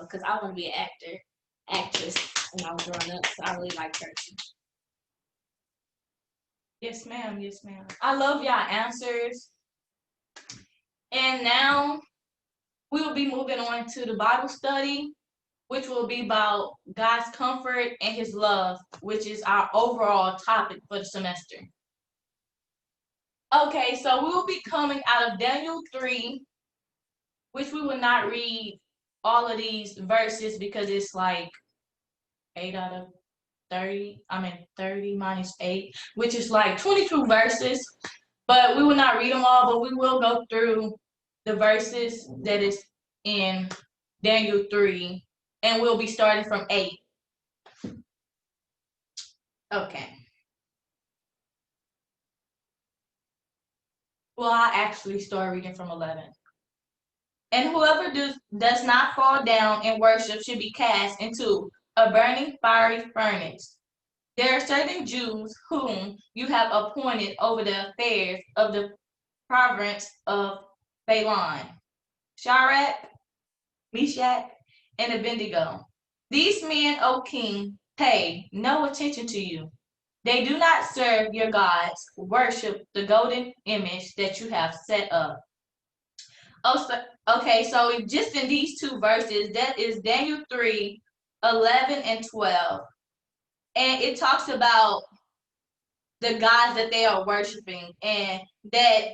because I want to be an actress when I was growing up. So I really like her too. Yes, ma'am. Yes, ma'am. I love y'all answers. And now we will be moving on to the Bible study, which will be about God's comfort and his love, which is our overall topic for the semester. Okay, so we will be coming out of Daniel 3, which we will not read all of these verses because it's like 8 out of 30. 30 minus 8, which is like 22 verses. But we will not read them all, but we will go through the verses that is in Daniel 3, and we'll be starting from 8. Okay. Well, I actually start reading from 11. And whoever does not fall down and worship should be cast into a burning fiery furnace. There are certain Jews whom you have appointed over the affairs of the province of Balaam, Shadrach, Meshach, and Abednego. These men, O king, pay no attention to you. They do not serve your gods, worship the golden image that you have set up. Okay, so just in these two verses, that is Daniel 3, 11 and 12. And it talks about the gods that they are worshiping, and that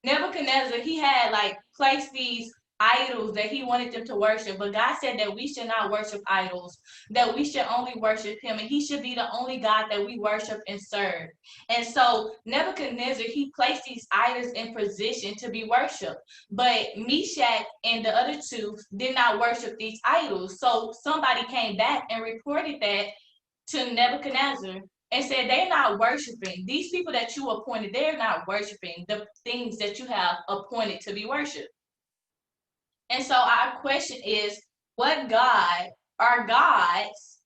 Nebuchadnezzar, he had like placed these idols that he wanted them to worship, but God said that we should not worship idols, that we should only worship him, and he should be the only God that we worship and serve. And so Nebuchadnezzar, he placed these idols in position to be worshiped, but Meshach and the other two did not worship these idols. So somebody came back and reported that to Nebuchadnezzar and said, they're not worshiping. These people that you appointed, they're not worshiping the things that you have appointed to be worshiped. And so our question is, what God or gods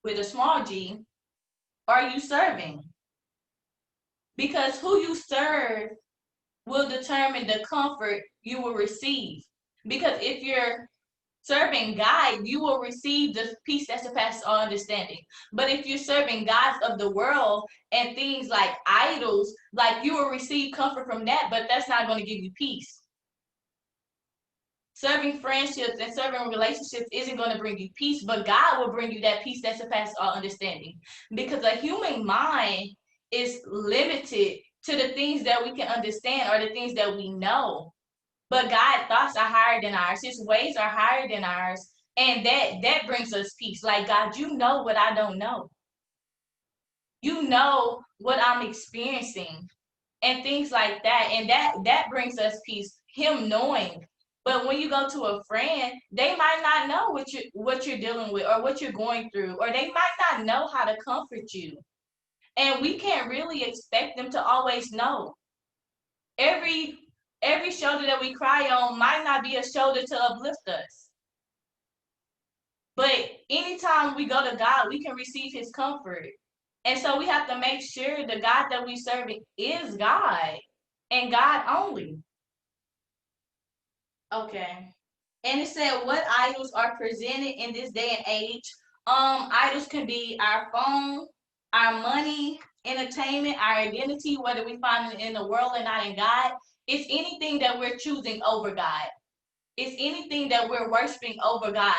with a small g are you serving? Because who you serve will determine the comfort you will receive. Because if you're serving God, you will receive the peace that surpasses all understanding. But if you're serving gods of the world and things like idols, like you will receive comfort from that, but that's not going to give you peace. Serving friendships and serving relationships isn't going to bring you peace, but God will bring you that peace that surpasses all understanding. Because a human mind is limited to the things that we can understand or the things that we know. But God's thoughts are higher than ours. His ways are higher than ours. And that brings us peace. Like, God, you know what I don't know. You know what I'm experiencing and things like that. And that brings us peace, him knowing. But when you go to a friend, they might not know what you're dealing with or what you're going through, or they might not know how to comfort you. And we can't really expect them to always know. Every shoulder that we cry on might not be a shoulder to uplift us. But anytime we go to God, we can receive his comfort. And so we have to make sure the God that we serve is God and God only. Okay. And it said, what idols are presented in this day and age? Idols can be our phone, our money, entertainment, our identity, whether we find it in the world and not in God. It's anything that we're choosing over God. It's anything that we're worshiping over God.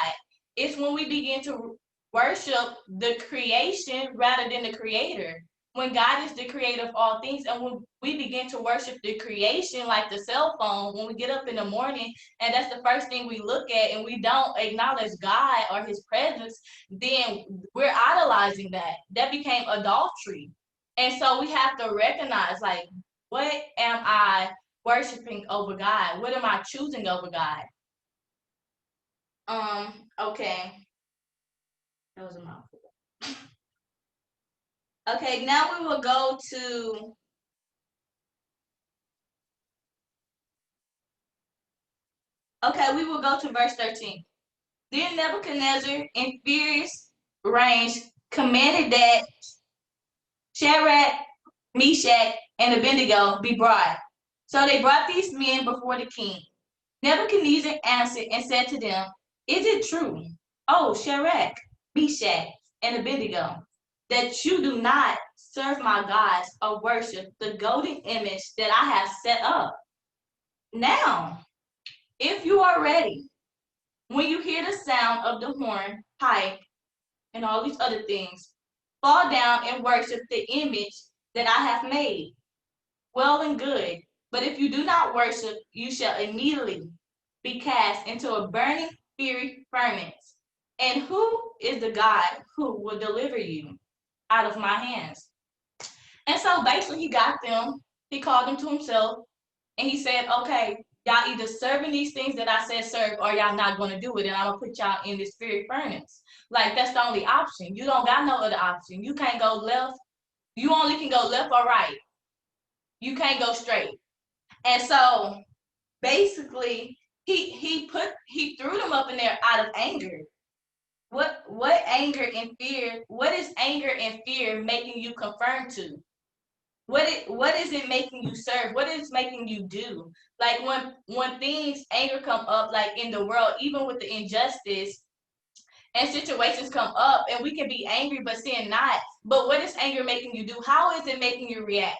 It's when we begin to worship the creation rather than the creator. When God is the creator of all things, and when we begin to worship the creation, like the cell phone, when we get up in the morning and that's the first thing we look at and we don't acknowledge God or his presence, then we're idolizing that. That became adultery. And so we have to recognize, like, what am I worshiping over God? What am I choosing over God? Okay. That was a mouthful. Okay, now we will go to verse 13. Then Nebuchadnezzar, in furious rage, commanded that Shadrach, Meshach, and Abednego be brought. So they brought these men before the king. Nebuchadnezzar answered and said to them, "Is it true, O Shadrach, Meshach, and Abednego, that you do not serve my gods or worship the golden image that I have set up? Now, if you are ready, when you hear the sound of the horn, pipe, and all these other things, fall down and worship the image that I have made. Well and good. But if you do not worship, you shall immediately be cast into a burning fiery furnace. And who is the God who will deliver you out of my hands?" And so basically he got them, he called them to himself, and he said, "Okay, y'all either serving these things that I said serve, or y'all not gonna do it, and I'm gonna put y'all in this fiery furnace." Like that's the only option. You don't got no other option. You can't go left. You only can go left or right. You can't go straight. And so basically he threw them up in there out of anger. What anger and fear, what is anger and fear making you conform to? What is it making you serve? What is making you do? Like when things anger come up, like in the world, even with the injustice and situations come up, and we can be angry but sin not. But what is anger making you do? How is it making you react?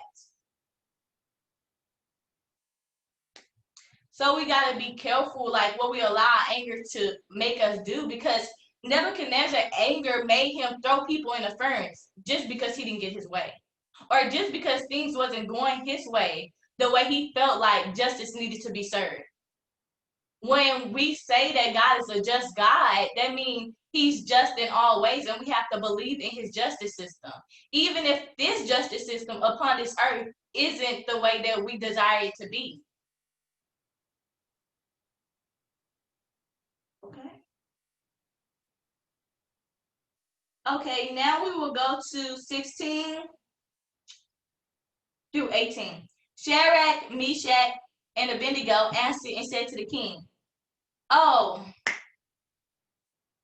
So we got to be careful, like what we allow anger to make us do, because Nebuchadnezzar anger made him throw people in the furnace just because he didn't get his way, or just because things wasn't going his way the way he felt like justice needed to be served. When we say that God is a just God, that means he's just in all ways, and we have to believe in his justice system. Even if this justice system upon this earth isn't the way that we desire it to be. Okay. Okay, now we will go to 16 through 18. Shadrach, Meshach, and Abednego answered and said to the king, "Oh,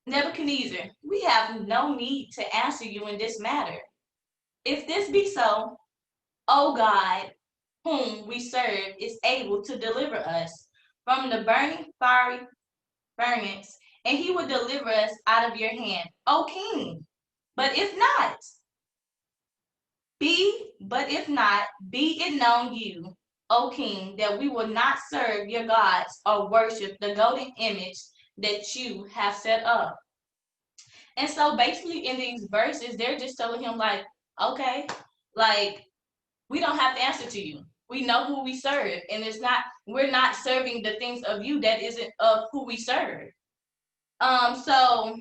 Nebuchadnezzar, we have no need to answer you in this matter. If this be so, O God, whom we serve, is able to deliver us from the burning fiery furnace, and he will deliver us out of your hand, O king. But if not, be it known you, O king, that we will not serve your gods or worship the golden image that you have set up." And so basically in these verses, they're just telling him like, okay, like we don't have to answer to you. We know who we serve, and we're not serving the things of you that isn't of who we serve. So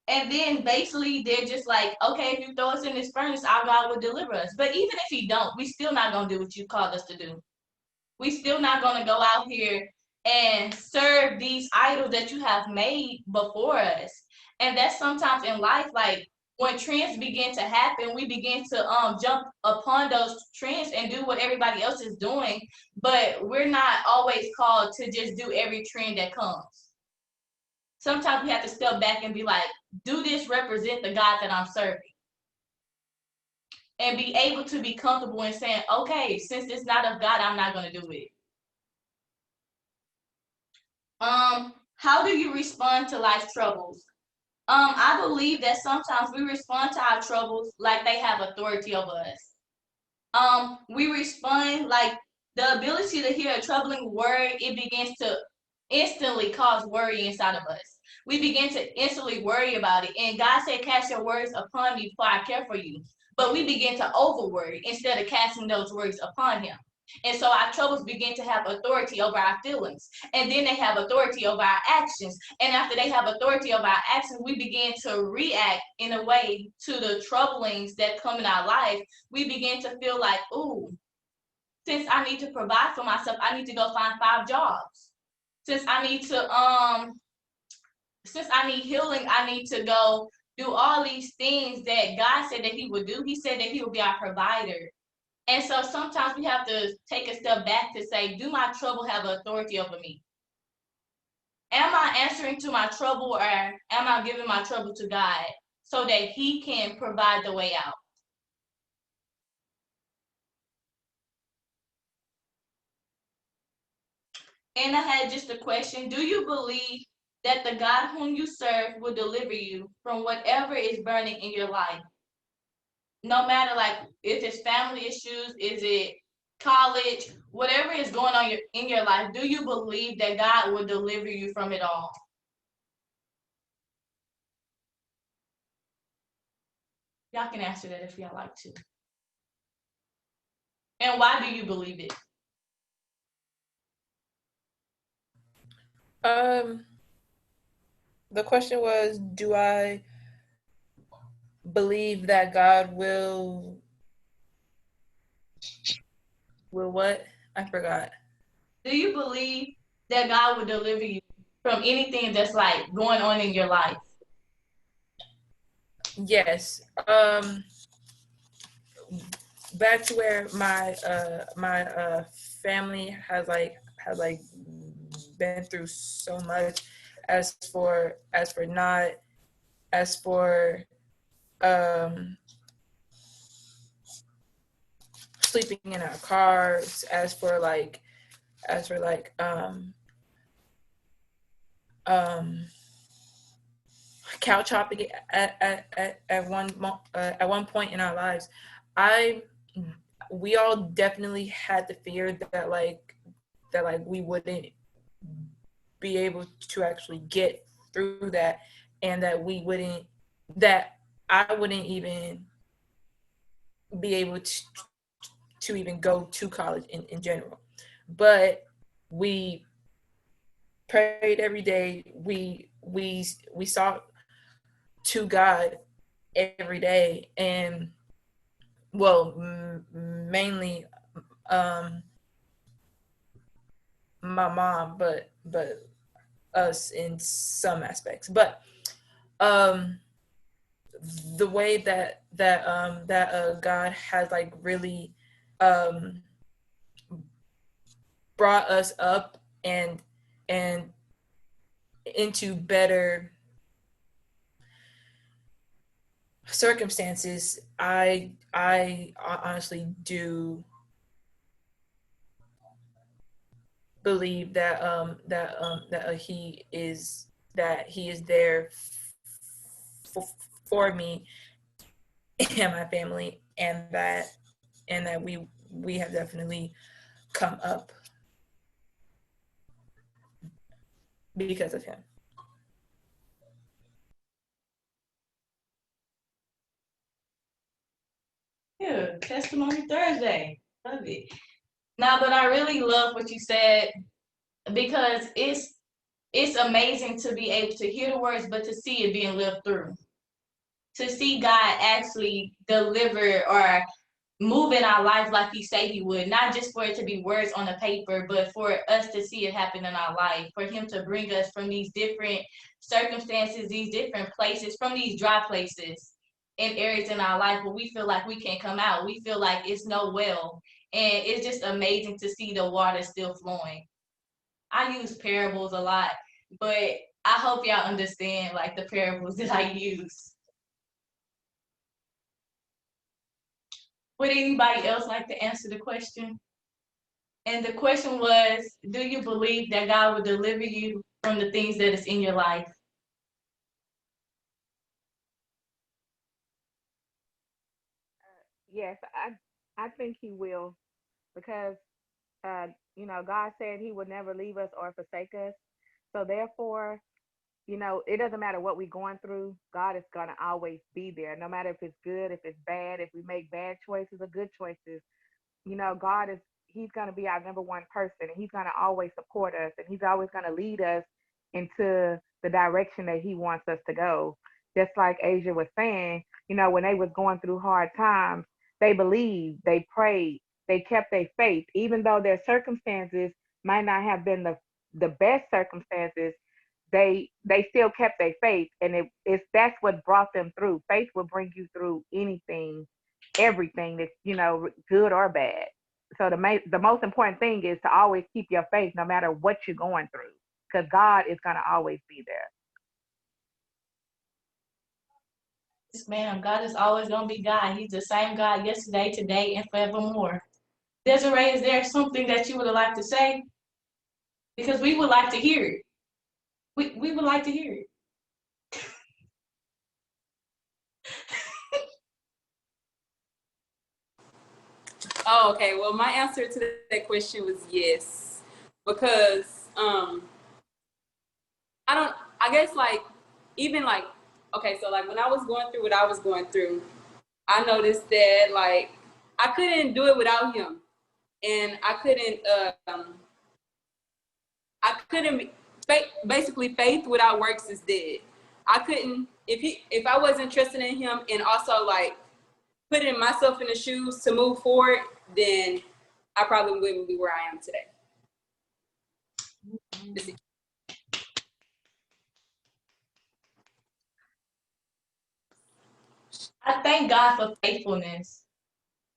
and then basically they're just like, okay, if you throw us in this furnace, our God will deliver us. But even if he don't, we still not gonna do what you called us to do. We still not gonna go out here and serve these idols that you have made before us. And that's sometimes in life, like when trends begin to happen, we begin to jump upon those trends and do what everybody else is doing. But we're not always called to just do every trend that comes. Sometimes we have to step back and be like, do this represent the God that I'm serving? And be able to be comfortable in saying, okay, since it's not of God, I'm not going to do it. How do you respond to life's troubles? I believe that sometimes we respond to our troubles like they have authority over us. We respond like the ability to hear a troubling word, it begins to instantly cause worry inside of us. We begin to instantly worry about it. And God said, cast your worries upon me, for I care for you. But we begin to over worry instead of casting those worries upon him. And so our troubles begin to have authority over our feelings. And then they have authority over our actions. And after they have authority over our actions, we begin to react in a way to the troublings that come in our life. We begin to feel like, ooh, since I need to provide for myself, I need to go find 5 jobs. Since I need healing, I need to go do all these things that God said that he would do. He said that he would be our provider. And so sometimes we have to take a step back to say, do my trouble have authority over me? Am I answering to my trouble, or am I giving my trouble to God so that he can provide the way out? And I had just a question. Do you believe that the God whom you serve will deliver you from whatever is burning in your life? No matter like if it's family issues, is it college, whatever is going on in your life, do you believe that God will deliver you from it all? Y'all can answer that if y'all like to. And why do you believe it? Um, the question was, do I believe that God will what? I forgot. Do you believe that God will deliver you from anything that's like going on in your life? Yes. Back to where my family has been through so much as for not as for sleeping in our cars, as for couch hopping at one point in our lives. We all definitely had the fear that we wouldn't be able to actually get through that, and that I wouldn't even be able to even go to college in general. But we prayed every day. We sought to God every day, and well, mainly my mom, but us in some aspects. But the way that God has like really brought us up and into better circumstances, I honestly do believe that he is there for me and my family, and that we have definitely come up because of him. Yeah, Testimony Thursday. Love it. Now, but I really love what you said because it's amazing to be able to hear the words, but to see it being lived through. To see God actually deliver or move in our life like he said he would, not just for it to be words on the paper, but for us to see it happen in our life, for him to bring us from these different circumstances, these different places, from these dry places in areas in our life where we feel like we can't come out. We feel like it's no well. And it's just amazing to see the water still flowing. I use parables a lot, but I hope y'all understand like the parables that I use. Would anybody else like to answer the question? And the question was, do you believe that God will deliver you from the things that is in your life? Yes, I think he will, because uh, God said he would never leave us or forsake us. So therefore, it doesn't matter what we're going through. God is gonna always be there, no matter if it's good, if it's bad, if we make bad choices or good choices. God is He's gonna be our number one person, and He's gonna always support us, and He's always gonna lead us into the direction that He wants us to go. Just like Asia was saying, when they was going through hard times, they believed, they prayed, they kept their faith, even though their circumstances might not have been the best circumstances. They still kept their faith, and it's that's what brought them through. Faith will bring you through anything, everything that's good or bad. So the most important thing is to always keep your faith no matter what you're going through, because God is gonna always be there. Yes, ma'am. God is always going to be God. He's the same God yesterday, today, and forevermore. Desiree, is there something that you would like to say because we would like to hear it. We would like to hear it. Oh, okay. Well, my answer to that question was yes, because I guess like even like okay, so like when I was going through what I was going through, I noticed that like I couldn't do it without him, and basically faith without works is dead. I couldn't if I wasn't trusting in him and also like putting myself in the shoes to move forward, then I probably wouldn't be where I am today. I thank God for faithfulness.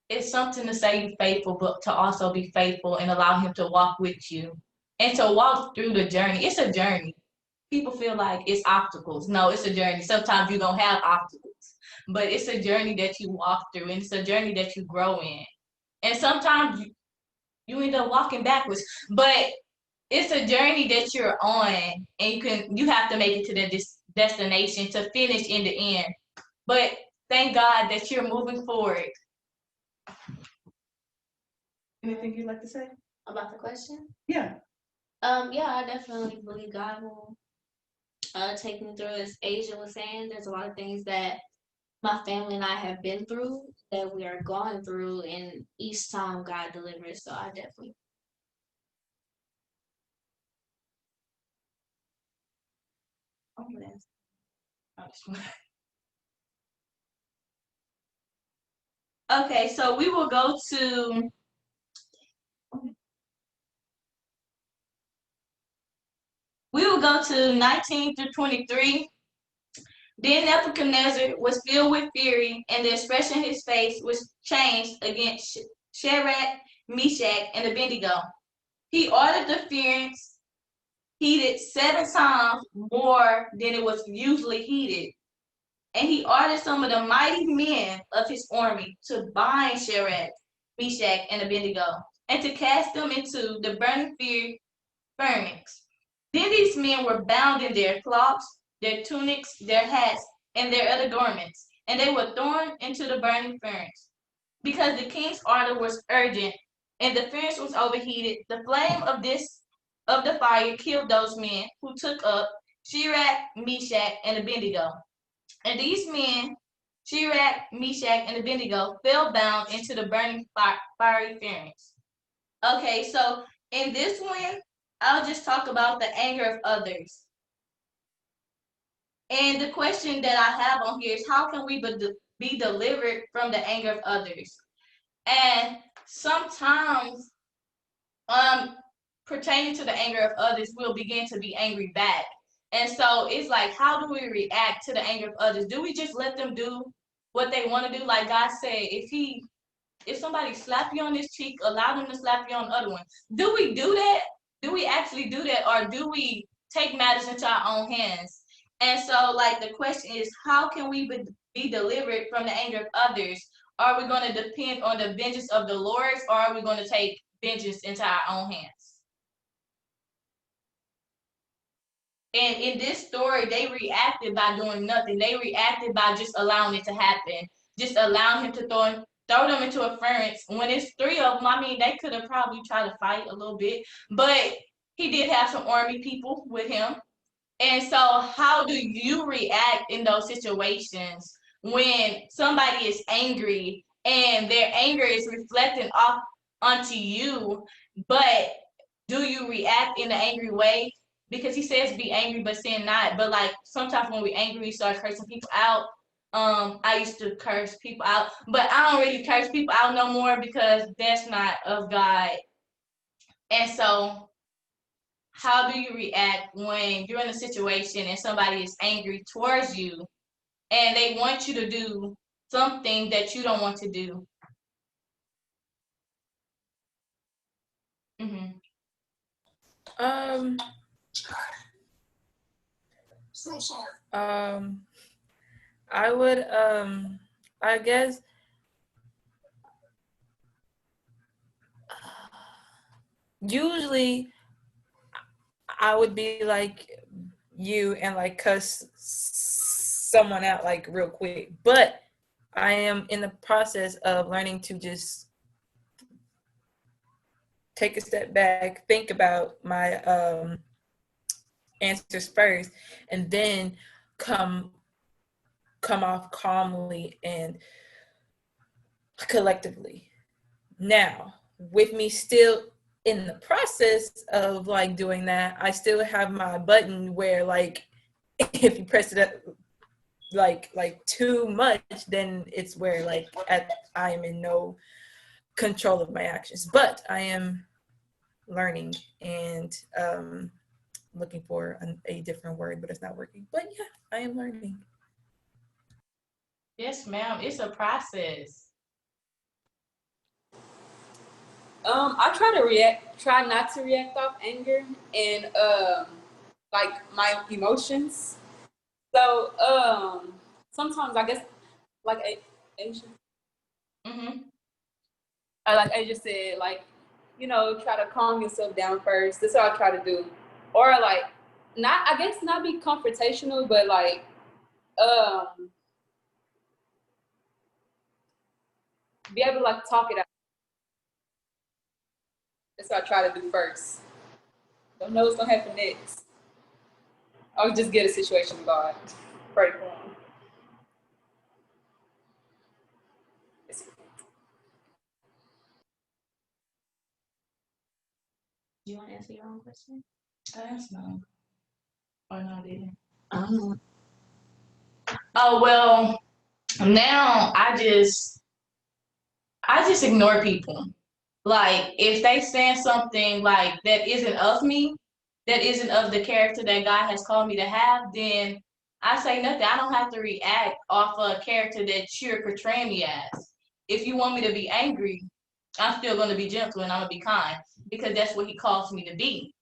It's something to say you're faithful, but to also be faithful and allow him to walk with you and to walk through the journey. It's a journey. People feel like it's obstacles. No, it's a journey. Sometimes you don't have obstacles, but it's a journey that you walk through, and it's a journey that you grow in. And sometimes you end up walking backwards, but it's a journey that you're on, and you have to make it to the destination to finish in the end. But thank God that you're moving forward. Anything you'd like to say About the question? Yeah. Yeah, I definitely believe God will take me through. As Asia was saying, there's a lot of things that my family and I have been through that we are going through, and each time God delivers. So I definitely. Okay, so we will go to We will go to 19 through 23. Then Nebuchadnezzar was filled with fury, and the expression of his face was changed against Shadrach, Meshach, and Abednego. He ordered the furnace heated 7 times more than it was usually heated. And he ordered some of the mighty men of his army to bind Shadrach, Meshach, and Abednego, and to cast them into the burning furnace. Then these men were bound in their cloaks, their tunics, their hats, and their other garments, and they were thrown into the burning furnace. Because the king's order was urgent, and the furnace was overheated, the flame of the fire killed those men who took up Shadrach, Meshach, and Abednego. And these men, Shadrach, Meshach, and Abednego, fell bound into the burning fiery furnace. Okay, so in this one, I'll just talk about the anger of others. And the question that I have on here is, how can we be delivered from the anger of others? And sometimes, pertaining to the anger of others, we'll begin to be angry back. And so it's like, how do we react to the anger of others? Do we just let them do what they want to do? Like God said, if somebody slap you on this cheek, allow them to slap you on the other one. Do we do that? Do we actually do that? Or do we take matters into our own hands? And so, like, the question is, how can we be delivered from the anger of others? Are we going to depend on the vengeance of the Lord, or are we going to take vengeance into our own hands? And in this story, they reacted by doing nothing. They reacted by just allowing it to happen, just allowing him to throw them into a furnace. When it's 3 of them, I mean, they could have probably tried to fight a little bit, but he did have some army people with him. And so how do you react in those situations when somebody is angry and their anger is reflecting off onto you, but do you react in an angry way? Because he says be angry but sin not. But like sometimes when we're angry, we start cursing people out. I used to curse people out, but I don't really curse people out no more because that's not of God. And so how do you react when you're in a situation and somebody is angry towards you and they want you to do something that you don't want to do? Mm-hmm. I would I guess usually I would be like you and like cuss someone out like real quick. But I am in the process of learning to just take a step back, think about my answers first, and then come off calmly and collectively. Now, with me still in the process of like doing that, I still have my button where like if you press it up like too much, then it's where like I am in no control of my actions. But I am learning and looking for a different word, but it's not working. But yeah, I am learning. Yes, ma'am. It's a process. I try not to react off anger and like my emotions. So sometimes I guess like Asia, Mm-hmm. like Asia said, like, you know, try to calm yourself down first. That's what I try to do. Or like not be confrontational, but like be able to like talk it out. That's what I try to do first. Don't know what's gonna happen next. I'll just get a situation to God. Pray for him. Do you want to answer your own question? That's no. Or no, I didn't. Um, Oh well, now I just ignore people. Like if they saying something like that isn't of me, that isn't of the character that God has called me to have, then I say nothing. I don't have to react off a character that you're portraying me as. If you want me to be angry, I'm still going to be gentle and I'm going to be kind because that's what he calls me to be.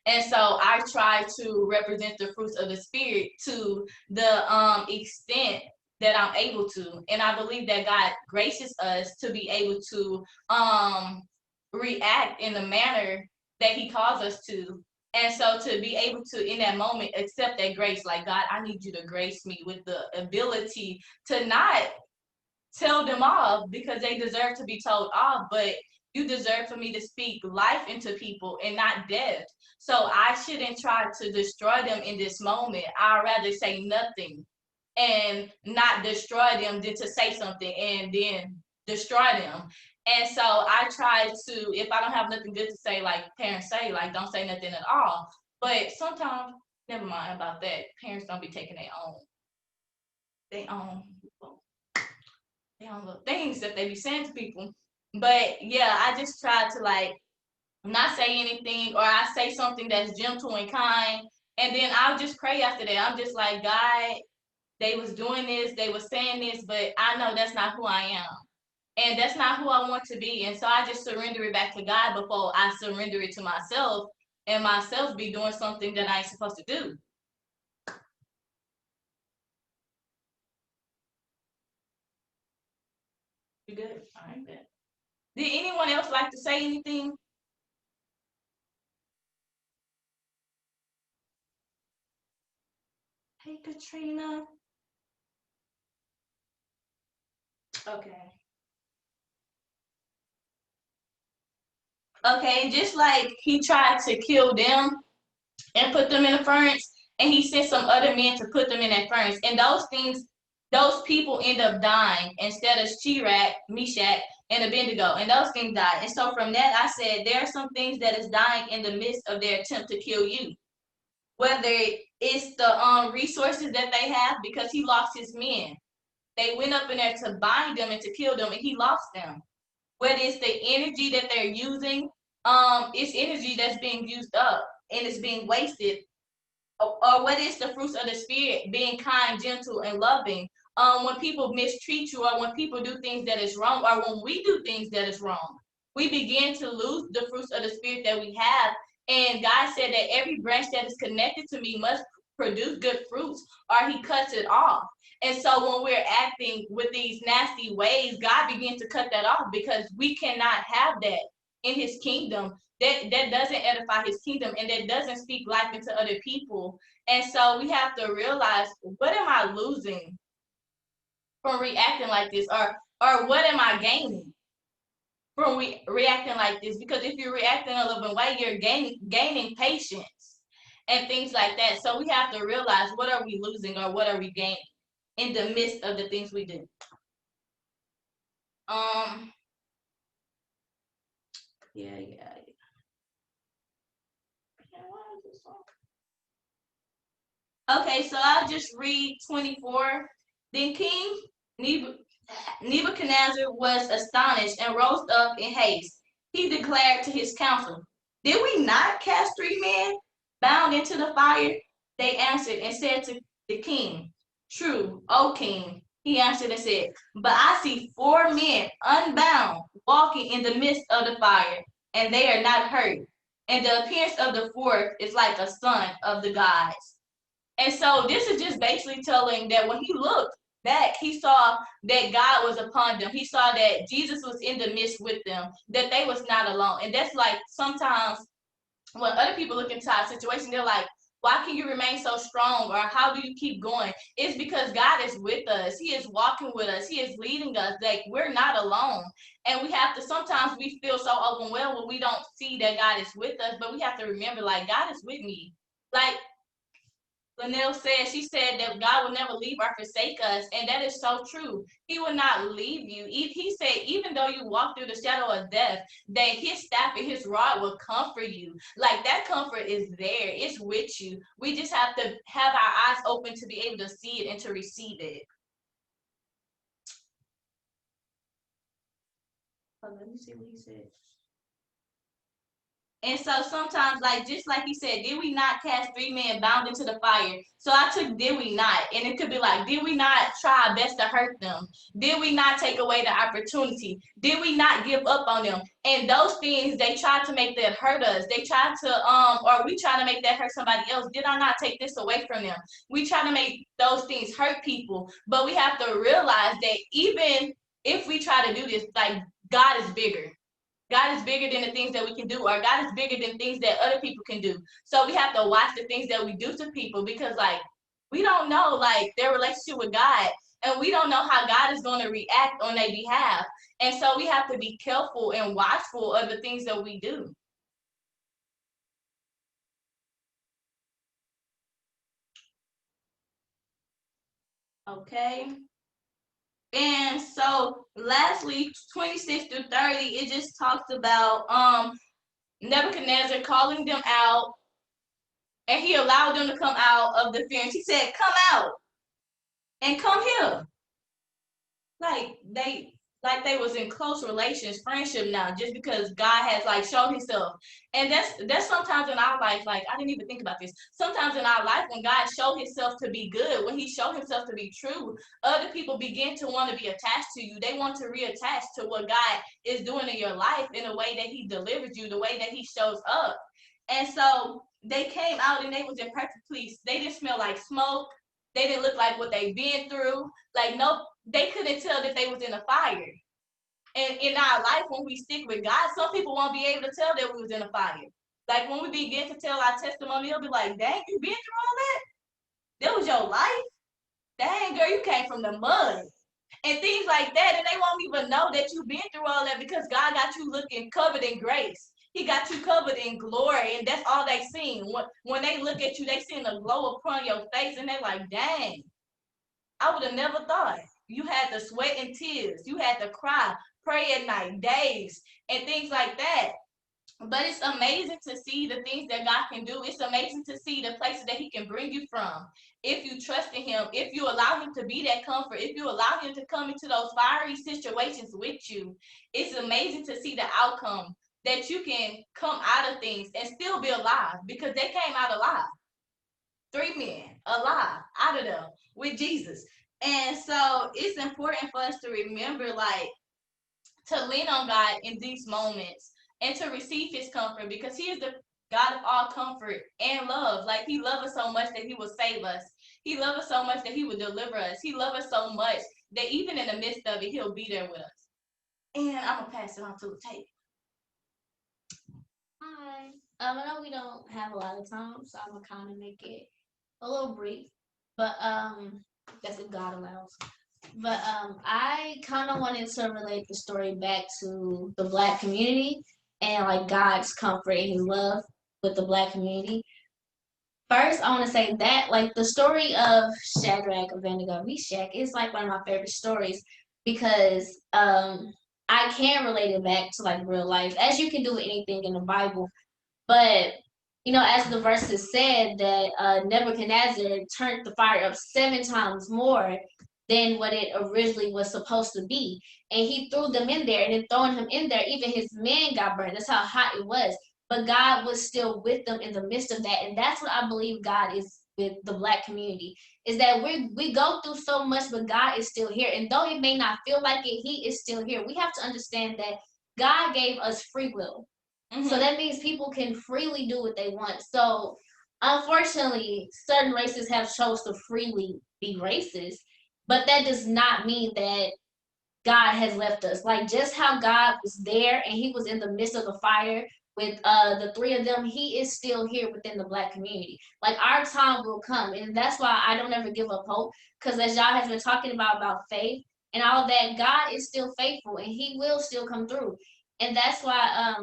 And so I try to represent the fruits of the spirit to the extent that I'm able to. And I believe that God graces us to be able to react in the manner that he calls us to. And so to be able to, in that moment, accept that grace, like, God, I need you to grace me with the ability to not tell them off because they deserve to be told off, but you deserve for me to speak life into people and not death. So I shouldn't try to destroy them in this moment. I'd rather say nothing and not destroy them than to say something and then destroy them. And so I try to, if I don't have nothing good to say, like parents say, like don't say nothing at all. But sometimes, never mind about that. Parents don't be taking their own little things that they be saying to people. But yeah, I just try to like not say anything, or I say something that's gentle and kind, and then I'll just pray after that. I'm just like, God, they was doing this, they was saying this, but I know that's not who I am. And that's not who I want to be. And so I just surrender it back to God before I surrender it to myself, and myself be doing something that I ain't supposed to do. You good? All right, then. Did anyone else like to say anything? Hey, Katrina. Okay. Okay, just like he tried to kill them and put them in the furnace, and he sent some other men to put them in that furnace. And those things, those people end up dying instead of Shadrach, Meshach, and Abednego. And those things died. And so from that, I said, there are some things that is dying in the midst of their attempt to kill you. Whether it's the resources that they have, because he lost his men. They went up in there to bind them and to kill them, and he lost them. Whether it's the energy that they're using, it's energy that's being used up and it's being wasted, or whether it's the fruits of the spirit, being kind, gentle, and loving. When people mistreat you, or when people do things that is wrong, or when we do things that is wrong, we begin to lose the fruits of the spirit that we have. And God said that every branch that is connected to me must produce good fruits, or he cuts it off. And so when we're acting with these nasty ways, God begins to cut that off, because we cannot have that in his kingdom. that doesn't edify his kingdom, and that doesn't speak life into other people. And so we have to realize, what am I losing from reacting like this, or what am I gaining from reacting like this? Because if you're reacting a little bit way, you're gaining patience and things like that. So we have to realize, what are we losing or what are we gaining in the midst of the things we do. Yeah. Okay, so I'll just read 24. Then King Nebuchadnezzar was astonished and rose up in haste. He declared to his council, "Did we not cast 3 men bound into the fire?" They answered and said to the king, "True, O king." He answered and said, "But I see 4 men unbound walking in the midst of the fire, and they are not hurt. And the appearance of the 4th is like a son of the gods." And so this is just basically telling that when he looked back, he saw that God was upon them. He saw that Jesus was in the midst with them, that they was not alone. And that's like, sometimes when other people look into our situation, they're like, why can you remain so strong? Or how do you keep going? It's because God is with us. He is walking with us. He is leading us. Like, we're not alone. And we have to, sometimes we feel so overwhelmed when we don't see that God is with us, but we have to remember, like, God is with me. Like Linnell said, she said that God will never leave or forsake us, and that is so true. He will not leave you. He said, even though you walk through the shadow of death, that his staff and his rod will comfort you. Like, that comfort is there. It's with you. We just have to have our eyes open to be able to see it and to receive it. Oh, let me see what he said. And so sometimes, like, just like he said, did we not cast 3 men bound into the fire? So I took did we not? And it could be like, did we not try our best to hurt them? Did we not take away the opportunity? Did we not give up on them? And those things, they try to make that hurt us. They try to, or we try to make that hurt somebody else. Did I not take this away from them? We try to make those things hurt people. But we have to realize that even if we try to do this, like, God is bigger. God is bigger than the things that we can do, or God is bigger than things that other people can do. So we have to watch the things that we do to people, because, like, we don't know, like, their relationship with God, and we don't know how God is going to react on their behalf. And so we have to be careful and watchful of the things that we do. Okay. And so lastly, 26 through 30, it just talks about Nebuchadnezzar calling them out, and he allowed them to come out of the fear. And he said, "Come out and come here." Like they was in close relations, friendship now, just because God has, like, shown himself. And that's sometimes in our life, like, I didn't even think about this. Sometimes in our life, when God showed himself to be good, when he showed himself to be true, other people begin to want to be attached to you. They want to reattach to what God is doing in your life, in a way that he delivers you, the way that he shows up. And so they came out and they was in perfect peace. They didn't smell like smoke. They didn't look like what they've been through. Like, no, they couldn't tell that they was in a fire. And in our life, when we stick with God, some people won't be able to tell that we was in a fire. Like, when we begin to tell our testimony, they'll be like, "Dang, you been through all that? That was your life? Dang, girl, you came from the mud." And things like that. And they won't even know that you've been through all that, because God got you looking covered in grace. He got you covered in glory, and that's all they seen. When they look at you, they see the glow upon your face, and they're like, "Dang, I would have never thought." You had to sweat and tears. You had to cry, pray at night, days, and things like that. But it's amazing to see the things that God can do. It's amazing to see the places that he can bring you from. If you trust in him, if you allow him to be that comfort, if you allow him to come into those fiery situations with you, it's amazing to see the outcome, that you can come out of things and still be alive, because they came out alive. 3 men alive out of them with Jesus. And so it's important for us to remember, like, to lean on God in these moments and to receive his comfort, because he is the God of all comfort and love. Like, he loves us so much that he will save us. He loves us so much that he will deliver us. He loves us so much that even in the midst of it, he'll be there with us. And I'm going to pass it on to the table. Hi. I know we don't have a lot of time, so I'm gonna kind of make it a little brief, but that's if God allows. But I kind of wanted to relate the story back to the Black community and like God's comfort and His love with the Black community. First, I want to say that like the story of Shadrach, Abednego, Meshach is like one of my favorite stories because I can relate it back to like real life, as you can do with anything in the Bible. But as the verses said that Nebuchadnezzar turned the fire up 7 times more than what it originally was supposed to be, and he threw them in there, and in throwing him in there, even his men got burned. That's how hot it was. But God was still with them in the midst of that, and that's what I believe God is with the Black community. Is that we go through so much, but God is still here, and though it may not feel like it, He is still here. We have to understand that God gave us free will. So that means people can freely do what they want. So unfortunately, certain races have chose to freely be racist, but that does not mean that God has left us. Like just how God was there and He was in the midst of the fire with the 3 of them, He is still here within the Black community. Like our time will come, and that's why I don't ever give up hope. Because as y'all has been talking about faith and all of that, God is still faithful and He will still come through. And that's why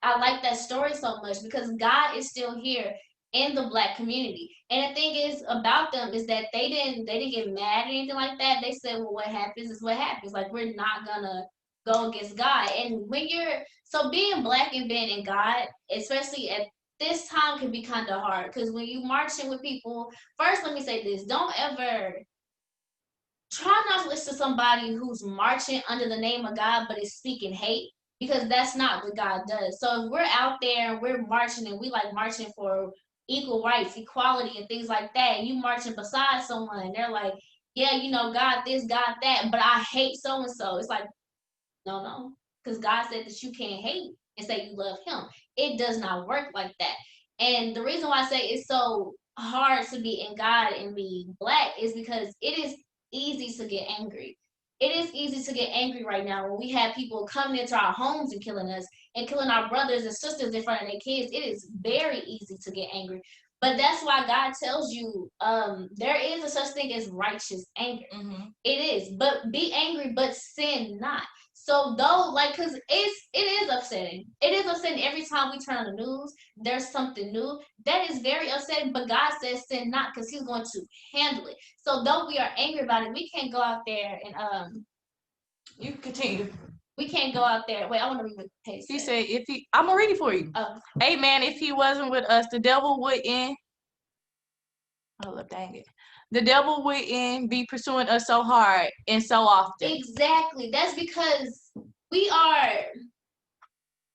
I like that story so much because God is still here in the Black community. And the thing is about them is that they didn't get mad or anything like that. They said, well, what happens is what happens. Like we're not gonna go against God. And when you're so being Black and being in God, especially at this time, can be kind of hard because when you marching with people, first let me say this: don't ever try not to listen to somebody who's marching under the name of God but is speaking hate, because that's not what God does. So if we're out there and we're marching and we like marching for equal rights, equality, and things like that, and you marching beside someone and they're like, yeah, God this, God that, but I hate so and so. It's like, no, because God said that you can't hate and say you love Him. It does not work like that. And the reason why I say it's so hard to be in God and be Black is because it is easy to get angry. It is easy to get angry right now when we have people coming into our homes and killing us and killing our brothers and sisters in front of their kids. It is very easy to get angry. But that's why God tells you there is a such thing as righteous anger. It is. But be angry, but sin not. So though, like, cause it is upsetting. It is upsetting every time we turn on the news. There's something new that is very upsetting. But God says sin not, cause He's going to handle it. So though we are angry about it, we can't go out there and You can continue. we can't go out there. Wait, I want to read what Paige He said. said, I'm gonna read it for you. Oh. Amen. If He wasn't with us, the devil wouldn't. Oh, dang it. The devil wouldn't be pursuing us so hard and so often. Exactly. That's because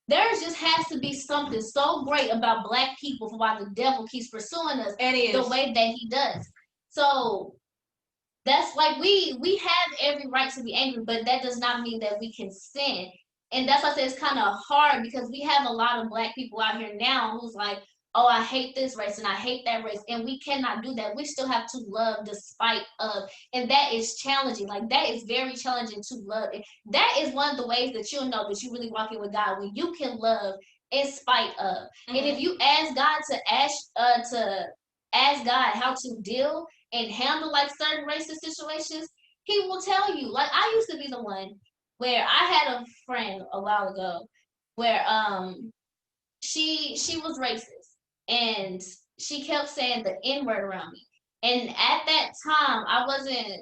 there just has to be something so great about Black people for why the devil keeps pursuing us the way that he does. So that's like we have every right to be angry, but that does not mean that we can sin. And that's why I say it's kind of hard because we have a lot of Black people out here now who's like, oh, I hate this race and I hate that race, and we cannot do that. We still have to love despite of, and that is challenging. Like that is very challenging to love. And that is one of the ways that you'll know that you're really walking with God, when you can love in spite of. And if you ask God to ask God how to deal and handle like certain racist situations, He will tell you. Like I used to be the one where I had a friend a while ago where she was racist and she kept saying the N-word around me. And at that time I wasn't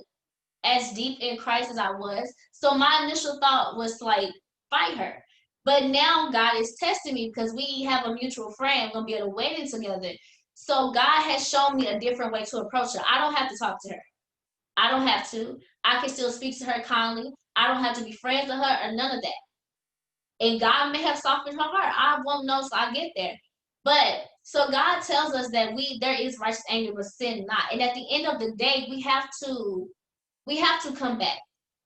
as deep in Christ as I was. So my initial thought was to like fight her. But now God is testing me because we have a mutual friend. We're gonna be at a wedding together. So God has shown me a different way to approach her. I don't have to talk to her. I don't have to. I can still speak to her kindly. I don't have to be friends with her or none of that. And God may have softened her heart. I won't know, so I get there. But so God tells us that there is righteous anger, but sin not. And at the end of the day, we have to come back,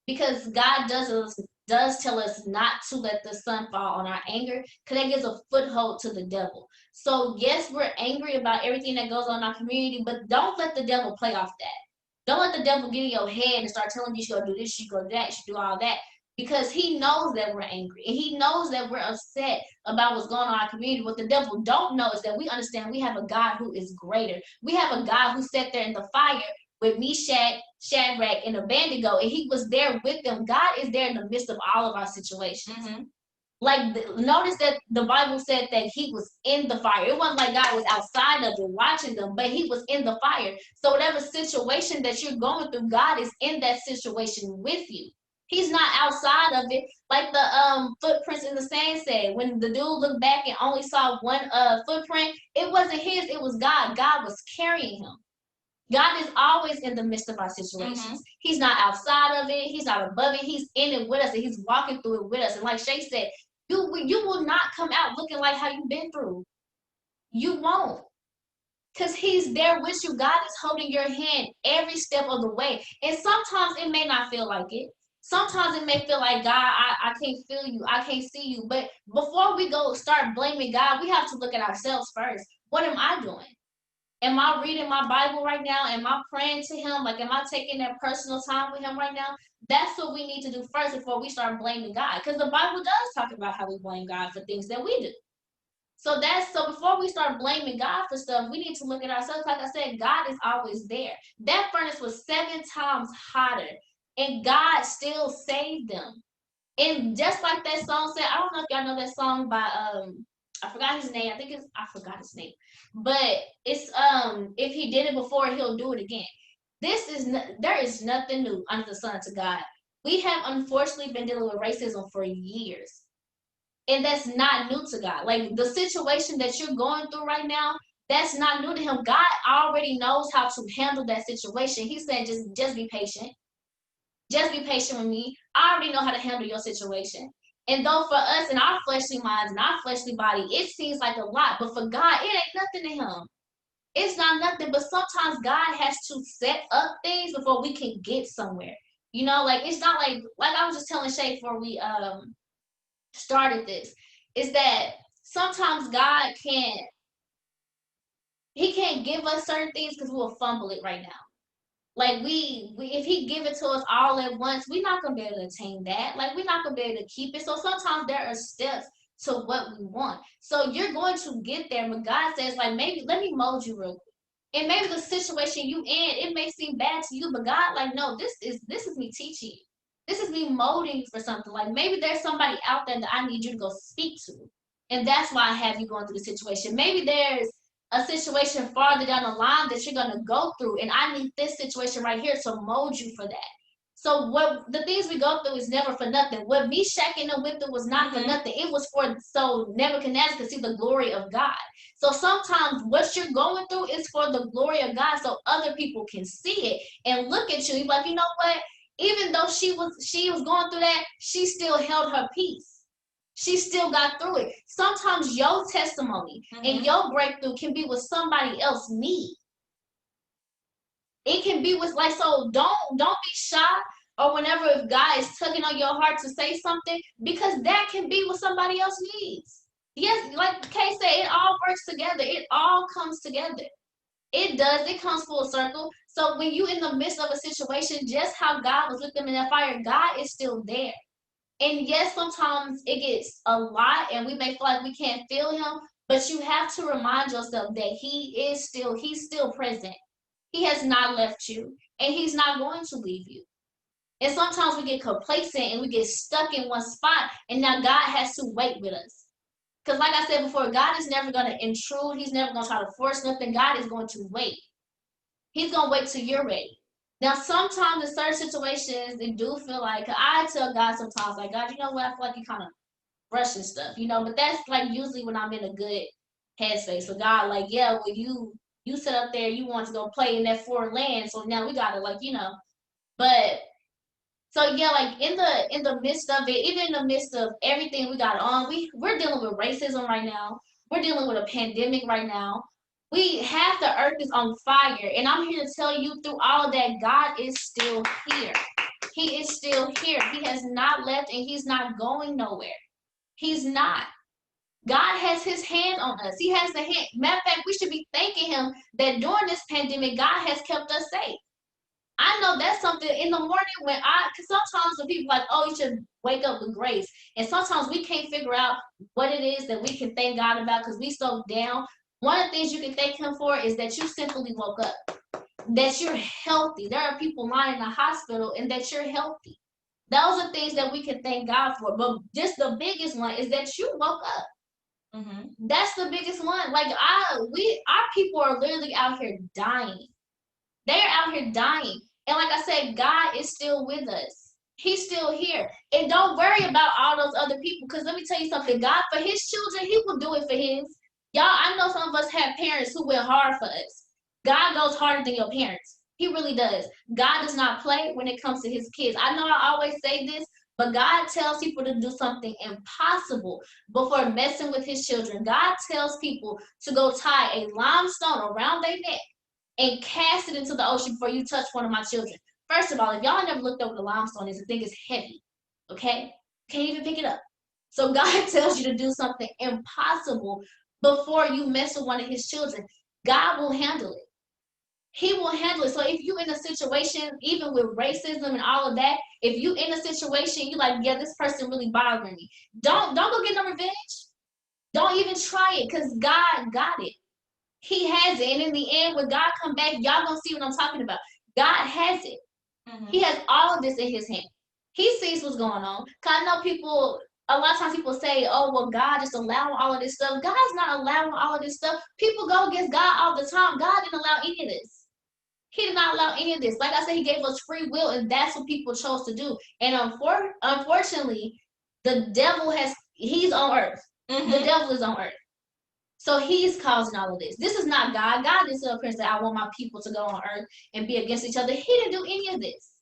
because God does tell us not to let the sun fall on our anger, because that gives a foothold to the devil. So yes, we're angry about everything that goes on in our community, but don't let the devil play off that. Don't let the devil get in your head and start telling you you should go do this, you should go do that, you should do all that. because he knows that we're angry and he knows that we're upset about what's going on in our community. What the devil don't know is that we understand we have a God who is greater. We have a God who sat there in the fire with Meshach, Shadrach, and Abednego, and he was there with them. God is there in the midst of all of our situations. Mm-hmm. Like, notice that the Bible said that he was in the fire. It wasn't like God was outside of it watching them, but he was in the fire. So whatever situation that you're going through, God is in that situation with you. He's not outside of it. Like the footprints in the sand said, when the dude looked back and only saw one footprint, it wasn't his, it was God. God was carrying him. God is always in the midst of our situations. Mm-hmm. He's not outside of it. He's not above it. He's in it with us, and he's walking through it with us. And like Shay said, you will not come out looking like how you've been through. You won't. Because he's there with you. God is holding your hand every step of the way. And sometimes it may not feel like it. Sometimes it may feel like, God, I can't feel you. I can't see you. But before we go start blaming God, we have to look at ourselves first. What am I doing? Am I reading my Bible right now? Am I praying to him? Like, am I taking that personal time with him right now? That's what we need to do first before we start blaming God. Because the Bible does talk about how we blame God for things that we do. So before we start blaming God for stuff, we need to look at ourselves. Like I said, God is always there. That furnace was 7 times hotter, and God still saved them. And just like that song said, I don't know if y'all know that song by I forgot his name. I forgot his name. But it's if he did it before, he'll do it again. There is nothing new under the sun to God. We have unfortunately been dealing with racism for years. And that's not new to God. Like, the situation that you're going through right now, that's not new to him. God already knows how to handle that situation. He said, just be patient. Just be patient with me. I already know how to handle your situation. And though for us in our fleshly minds and our fleshly body, it seems like a lot, but for God, it ain't nothing to him. It's not nothing, but sometimes God has to set up things before we can get somewhere. You know, like, it's not like I was just telling Shay before we started this, is that sometimes God can't give us certain things because we'll fumble it right now. Like, we if he give it to us all at once, we're not gonna be able to attain that. Like, we're not gonna be able to keep it. So sometimes there are steps to what we want. So you're going to get there, but God says, like, maybe let me mold you real quick. And maybe the situation you in, it may seem bad to you, but God, like, no, this is me teaching you. This is me molding you for something. Like, maybe there's somebody out there that I need you to go speak to. And that's why I have you going through the situation. Maybe there's a situation farther down the line that you're going to go through, and I need this situation right here to mold you for that. So what the things we go through is never for nothing. What Meshach and Abednego was not for nothing. It was so Nebuchadnezzar could see the glory of God. So sometimes what you're going through is for the glory of God, so other people can see it and look at you. You're like, you know what? Even though she was going through that, she still held her peace. She still got through it. Sometimes your testimony and your breakthrough can be what somebody else needs. It can be with, like, so don't be shy or whenever if God is tugging on your heart to say something, because that can be what somebody else needs. Yes, like Kay said, it all works together. It all comes together. It does. It comes full circle. So when you in the midst of a situation, just how God was with them in that fire, God is still there. And yes, sometimes it gets a lot and we may feel like we can't feel him, but you have to remind yourself that he's still present. He has not left you, and he's not going to leave you. And sometimes we get complacent and we get stuck in one spot, and now God has to wait with us. Because like I said before, God is never going to intrude. He's never going to try to force nothing. God is going to wait. He's going to wait till you're ready. Now, sometimes in certain situations, it do feel like, I tell God sometimes, like, God, you know what? I feel like you kind of rushing stuff, you know, but that's like usually when I'm in a good headspace. So God, like, yeah, well, you sit up there, you want to go play in that foreign land, so now we gotta, like, you know. But so yeah, like in the midst of it, even in the midst of everything we got on, we're dealing with racism right now. We're dealing with a pandemic right now. Half the earth is on fire, and I'm here to tell you through all of that, God is still here. He is still here. He has not left, and he's not going nowhere. He's not. God has his hand on us. He has the hand. Matter of fact, we should be thanking him that during this pandemic, God has kept us safe. I know that's something in the morning cause sometimes when people like, oh, you should wake up with grace. And sometimes we can't figure out what it is that we can thank God about because we so down. One of the things you can thank him for is that you simply woke up, that you're healthy. There are people lying in the hospital and that you're healthy. Those are things that we can thank God for. But just the biggest one is that you woke up. That's the biggest one. Like our people are literally out here dying. They're out here dying. And like I said, God is still with us. He's still here. And don't worry about all those other people. Because let me tell you something. God, for his children, he will do it for his. Y'all, I know some of us have parents who went hard for us. God goes harder than your parents. He really does. God does not play when it comes to his kids. I know I always say this, but God tells people to do something impossible before messing with his children. God tells people to go tie a limestone around their neck and cast it into the ocean before you touch one of my children. First of all, if y'all never looked over the limestone, is the thing is heavy, okay? Can't even pick it up. So God tells you to do something impossible before you mess with one of his children. God will handle it. He will handle it. So if you in a situation, even with racism and all of that, if you in a situation, you like, yeah, this person really bothering me. Don't go get no revenge. Don't even try it, because God got it. He has it. And in the end, when God come back, y'all gonna see what I'm talking about. God has it. He has all of this in his hand. He sees what's going on. Cause I know people, a lot of times people say, oh, well, God just allowing all of this stuff. God's not allowing all of this stuff. People go against God all the time. God didn't allow any of this. He did not allow any of this. Like I said, he gave us free will, and that's what people chose to do. And unfortunately, the devil he's on earth. The devil is on earth. So he's causing all of this. This is not God. God didn't sit up here and say, I want my people to go on earth and be against each other. He didn't do any of this.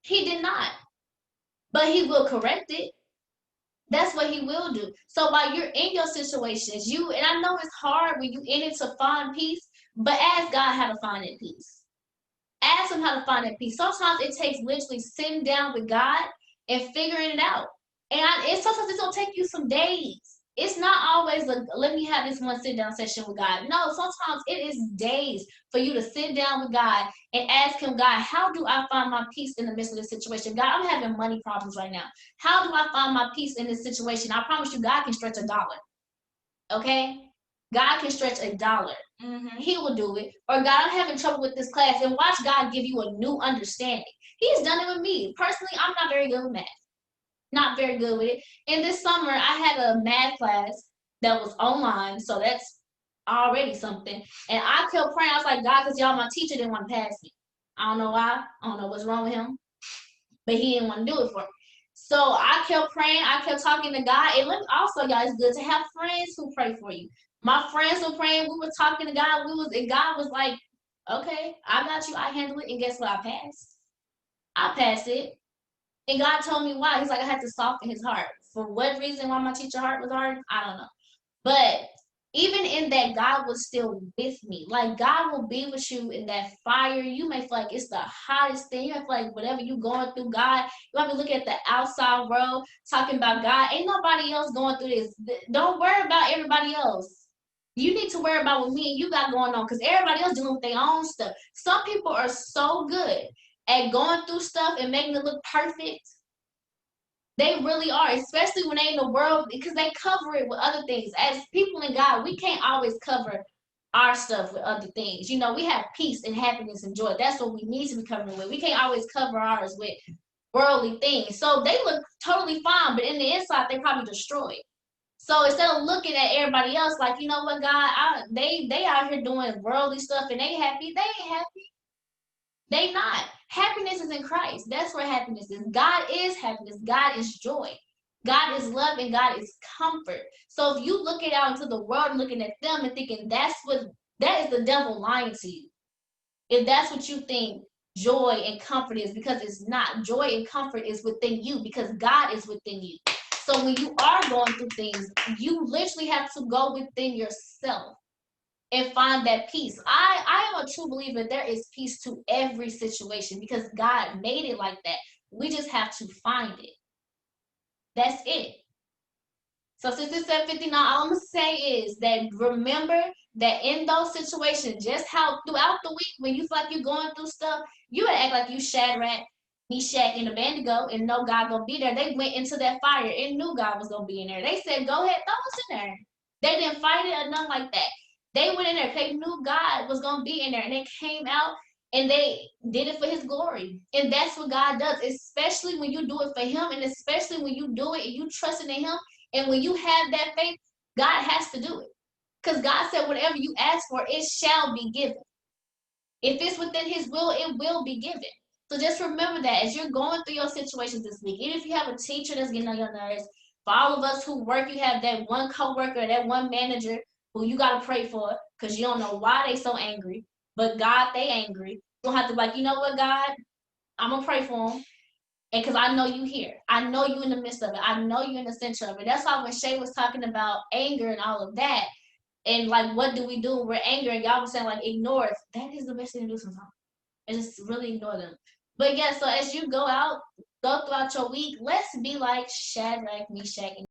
He did not. But he will correct it. That's what he will do. So while you're in your situations, and I know it's hard when you in it to find peace, but ask God how to find that peace. Ask him how to find that peace. Sometimes it takes literally sitting down with God and figuring it out. And sometimes it's gonna take you some days. It's not always let me have this one sit down session with God. No, sometimes it is days for you to sit down with God and ask him, God, how do I find my peace in the midst of this situation? God, I'm having money problems right now. How do I find my peace in this situation? I promise you, God can stretch $1. Okay? God can stretch $1. He will do it. Or God, I'm having trouble with this class, and watch God give you a new understanding. He's done it with me. Personally, I'm not very good with math. Not very good with it. And this summer, I had a math class that was online, so that's already something. And I kept praying. I was like, God, because y'all, my teacher didn't want to pass me. I don't know why. I don't know what's wrong with him, but he didn't want to do it for me. So I kept praying. I kept talking to God. And also, y'all, it's good to have friends who pray for you. My friends were praying. We were talking to God. And God was like, okay, I got you. I handle it. And guess what? I passed. I passed it. And God told me why. He's like, I had to soften his heart. For what reason why my teacher heart was hard? I don't know. But even in that, God was still with me. Like, God will be with you in that fire. You may feel like it's the hottest thing. You may feel like whatever you're going through, God, you might be looking at the outside world, talking about God. Ain't nobody else going through this. Don't worry about everybody else. You need to worry about what me and you got going on, because everybody else dealing with their own stuff. Some people are so good at going through stuff and making it look perfect. They really are, especially when they in the world, because they cover it with other things. As people in God, we can't always cover our stuff with other things. You know, we have peace and happiness and joy. That's what we need to be covering with. We can't always cover ours with worldly things. So they look totally fine, but in the inside, they probably destroyed. So instead of looking at everybody else like, you know what, God, they out here doing worldly stuff and they happy, they ain't happy. They not. Happiness is in Christ. That's where happiness is. God is happiness. God is joy. God is love, and God is comfort. So if you looking out into the world and looking at them and thinking that is the devil lying to you. If that's what you think joy and comfort is, because it's not. Joy and comfort is within you, because God is within you. So when you are going through things, you literally have to go within yourself and find that peace. I am a true believer there is peace to every situation, because God made it like that. We just have to find it. That's it. So since it's 7:59, all I'm gonna say is that remember that in those situations, just how throughout the week when you feel like you're going through stuff, you would act like you Shadrach, Meshach, and Abednego, and know God gonna be there. They went into that fire and knew God was gonna be in there. They said, "Go ahead, throw us in there." They didn't fight it or nothing like that. They went in there. They knew God was gonna be in there, and they came out and they did it for His glory. And that's what God does, especially when you do it for Him, and especially when you do it and you trust in Him. And when you have that faith, God has to do it. Because God said, whatever you ask for, it shall be given. If it's within His will, it will be given. So just remember that as you're going through your situations this week, even if you have a teacher that's getting on your nerves, for all of us who work, you have that one coworker, that one manager who you got to pray for because you don't know why they so angry. But God, they angry. You don't have to be like, you know what, God? I'm going to pray for them. And because I know you here. I know you in the midst of it. I know you in the center of it. That's why when Shay was talking about anger and all of that, and like, what do we do when we're angry? And y'all was saying, like, ignore it. That is the best thing to do sometimes. And just really ignore them. But yeah, so as you go throughout your week, let's be like Shadrach, Meshach, and